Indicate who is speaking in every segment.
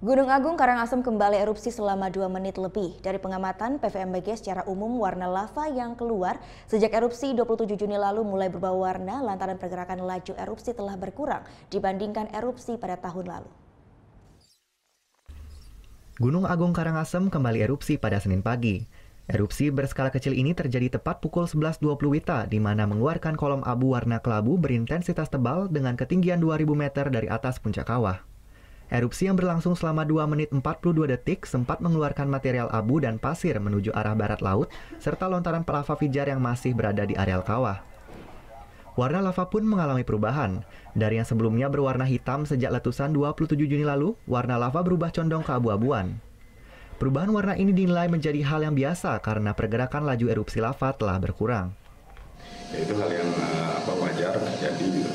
Speaker 1: Gunung Agung Karangasem kembali erupsi selama 2 menit lebih. Dari pengamatan PVMBG secara umum warna lava yang keluar sejak erupsi 27 Juni lalu mulai berubah warna lantaran pergerakan laju erupsi telah berkurang dibandingkan erupsi pada tahun lalu.
Speaker 2: Gunung Agung Karangasem kembali erupsi pada Senin pagi. Erupsi berskala kecil ini terjadi tepat pukul 11.20 WITA di mana mengeluarkan kolom abu warna kelabu berintensitas tebal dengan ketinggian 2000 meter dari atas puncak kawah. Erupsi yang berlangsung selama 2 menit 42 detik sempat mengeluarkan material abu dan pasir menuju arah barat laut, serta lontaran lava pijar yang masih berada di areal kawah. Warna lava pun mengalami perubahan. Dari yang sebelumnya berwarna hitam sejak letusan 27 Juni lalu, warna lava berubah condong keabu-abuan. Perubahan warna ini dinilai menjadi hal yang biasa karena pergerakan laju erupsi lava telah berkurang.
Speaker 3: Itu hal yang wajar terjadi.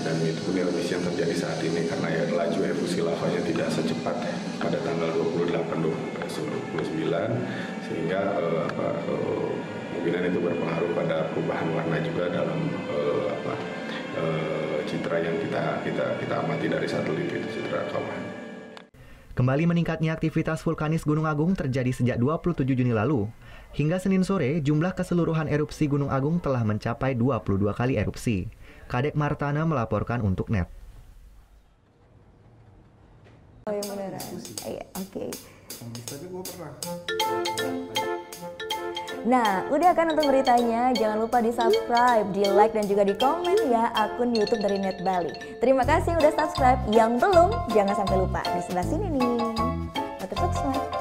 Speaker 3: Dan itu pun erupsi yang terjadi saat ini karena ya laju efusi lavanya tidak secepat pada tanggal 28-29 sehingga kemungkinan itu berpengaruh pada perubahan warna juga dalam citra yang kita amati dari satelit itu, citra kawah.
Speaker 2: Kembali meningkatnya aktivitas vulkanis Gunung Agung terjadi sejak 27 Juni lalu. Hingga Senin sore, jumlah keseluruhan erupsi Gunung Agung telah mencapai 22 kali erupsi. Kadek Martana melaporkan untuk NET.
Speaker 1: Oh yang beneran? Iya, oke. Nah, udah kan nonton beritanya? Jangan lupa di-subscribe, di-like, dan juga di-komen ya akun YouTube dari Net Bali. Terima kasih udah subscribe. Yang belum, jangan sampai lupa. Di sebelah sini nih. Subscribe.